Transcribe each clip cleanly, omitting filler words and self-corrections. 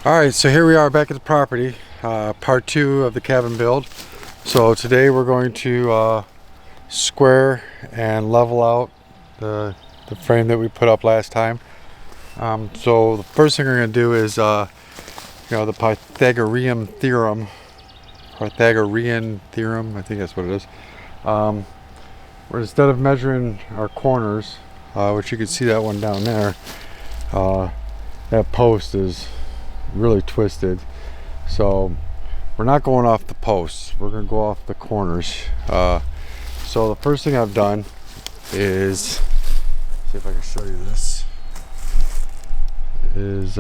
Alright, so here we are back at the property, part 2 of the cabin build. So today we're going to square and level out the frame that we put up last time. So the first thing we're going to do is the Pythagorean theorem, I think that's what it is. Where instead of measuring our corners, which you can see that one down there, that post is really twisted, so we're not going off the posts, we're going to go off the corners. So the first thing I've done is, see if I can show you this, is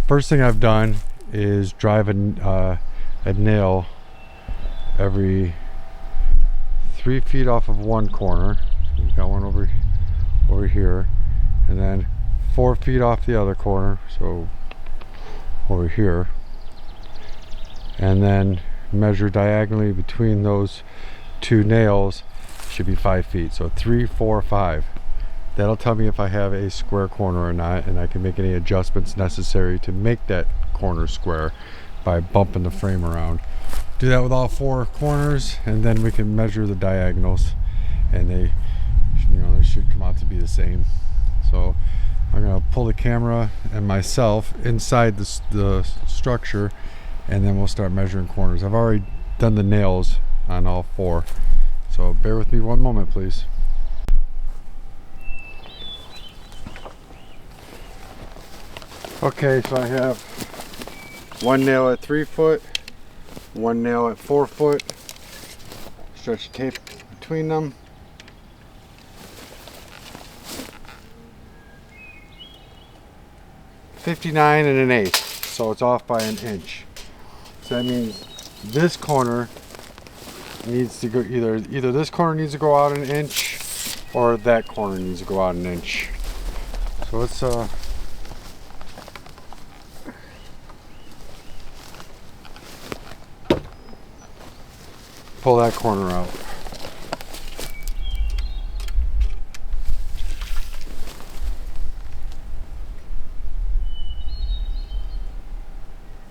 first thing I've done is drive a nail every 3 feet off of one corner. We've got one over here, and then 4 feet off the other corner, so over here, and then measure diagonally between those two nails. Should be 5 feet, so 3, 4, 5. That'll tell me if I have a square corner or not, and I can make any adjustments necessary to make that corner square by bumping the frame around. Do that with all 4 corners, and then we can measure the diagonals, and they should come out to be the same. So I'm going to pull the camera and myself inside the structure, and then we'll start measuring corners. I've already done the nails on all 4, so bear with me one moment, please. Okay, so I have one nail at 3 foot, one nail at 4 foot, stretch the tape between them. .59 1/8, so it's off by 1 inch. So that means this corner needs to go, either this corner needs to go out 1 inch, or that corner needs to go out 1 inch. So let's pull that corner out.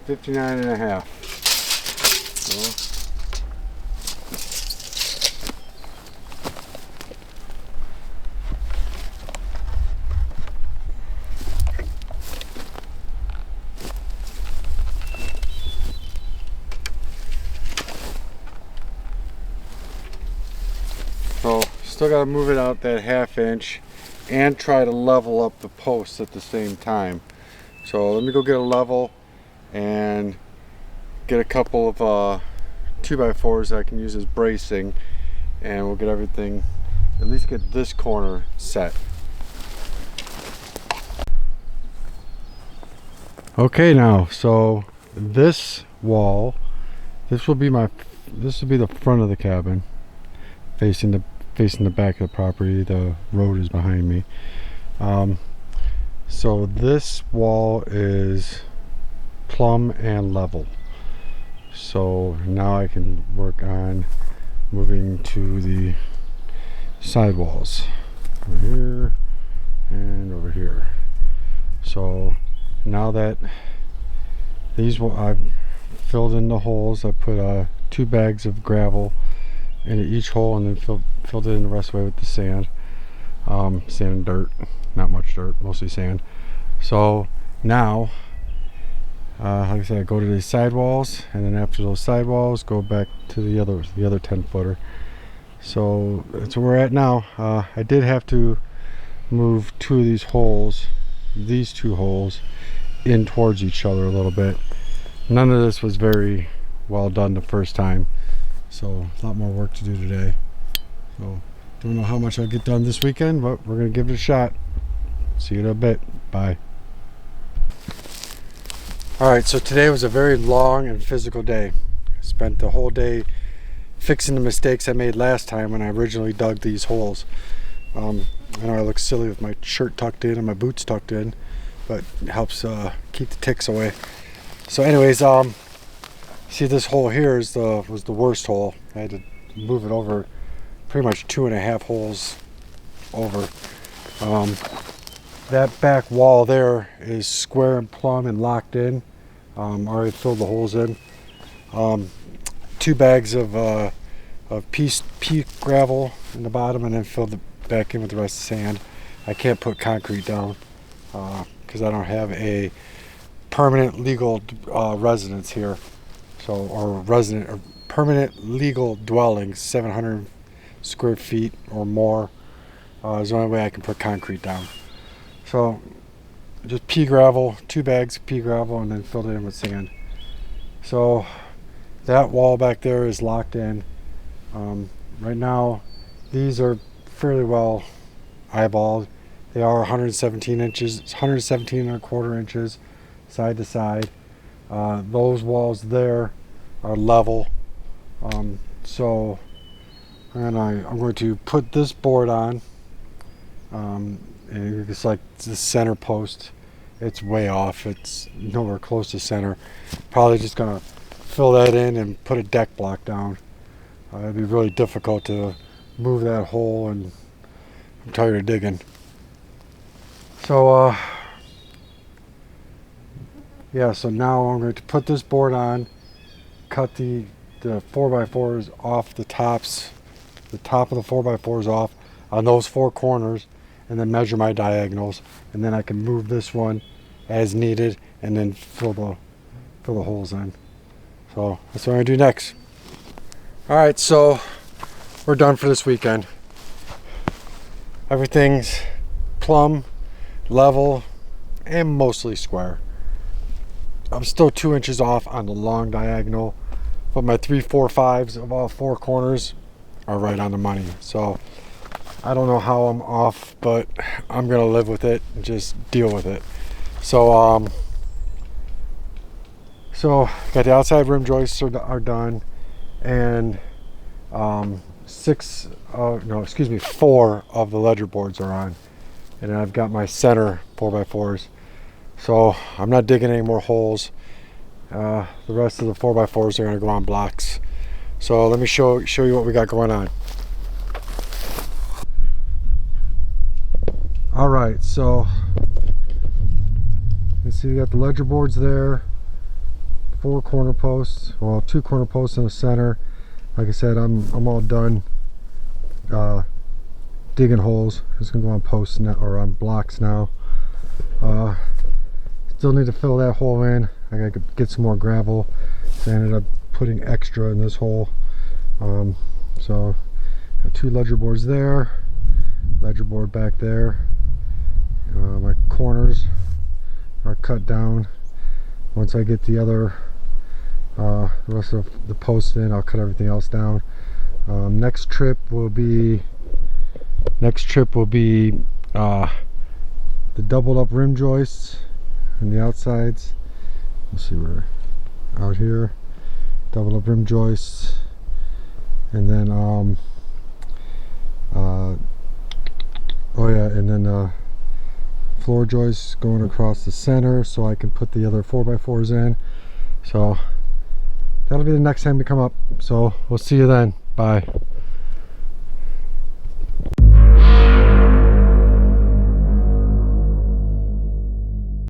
.59 1/2. So still got to move it out that 1/2 inch and try to level up the posts at the same time. So let me go get a level and get a couple of 2x4s that I can use as bracing, and we'll get everything, at least get this corner set. Okay, now so this wall, this will be the front of the cabin, facing the back of the property. The road is behind me. So this wall is plumb and level. So now I can work on moving to the sidewalls over here and over here. So now that I've filled in the holes, I put 2 bags of gravel into each hole, and then filled it in the rest of the way with the sand. Sand and dirt, not much dirt, mostly sand. So now, like I said, I go to the sidewalls, and then after those sidewalls, go back to the other 10-footer. So that's where we're at now. I did have to move 2 of these holes, these 2 holes, in towards each other a little bit. None of this was very well done the first time, so a lot more work to do today. So don't know how much I'll get done this weekend, but we're gonna give it a shot. See you in a bit. Bye. Alright, so today was a very long and physical day. I spent the whole day fixing the mistakes I made last time when I originally dug these holes. I know I look silly with my shirt tucked in and my boots tucked in, but it helps keep the ticks away. So anyways, see, this hole here was the worst hole. I had to move it over pretty much 2.5 holes over. that back wall there is square and plumb and locked in. Already filled the holes in. 2 bags of pea gravel in the bottom, and then filled it back in with the rest of sand. I can't put concrete down because I don't have a permanent legal residence here. So, or permanent legal dwelling, 700 square feet or more is the only way I can put concrete down. So just pea gravel, 2 bags of pea gravel, and then filled it in with sand. So that wall back there is locked in. Right now these are fairly well eyeballed. They are 117 inches, 117 and a quarter inches side to side. Those walls there are level. So I'm going to put this board on. And it's like the center post. It's way off. It's nowhere close to center. Probably just gonna fill that in and put a deck block down. It'd be really difficult to move that hole, and I'm tired of digging. So yeah, so now I'm going to put this board on, cut the 4x4s off the tops, the top of the 4x4s off on those 4 corners, and then measure my diagonals, and then I can move this one as needed and then fill the holes in. So that's what I'm gonna do next. All right, so we're done for this weekend. Everything's plumb, level, and mostly square. I'm still 2 inches off on the long diagonal, but my 3, 4, 5s of all 4 corners are right on the money. So I don't know how I'm off, but I'm gonna live with it and just deal with it. So got the outside rim joists are done, and 4 of the ledger boards are on, and then I've got my center 4x4s. So I'm not digging any more holes. The rest of the 4x4s are gonna go on blocks. So let me show you what we got going on. All right, so you see we got the ledger boards there, 4 corner posts, well 2 corner posts in the center. Like I said, I'm all done digging holes. Just gonna go on posts now, or on blocks now. Still need to fill that hole in. I gotta get some more gravel. So I ended up putting extra in this hole. So got 2 ledger boards there, ledger board back there. My corners are cut down. Once I get the rest of the posts in, I'll cut everything else down. Next trip will be the doubled up rim joists and the outsides. Let's see, we're out here, doubled up rim joists, and then floor joists going across the center so I can put the other 4x4s in. So that'll be the next time we come up. So we'll see you then. Bye.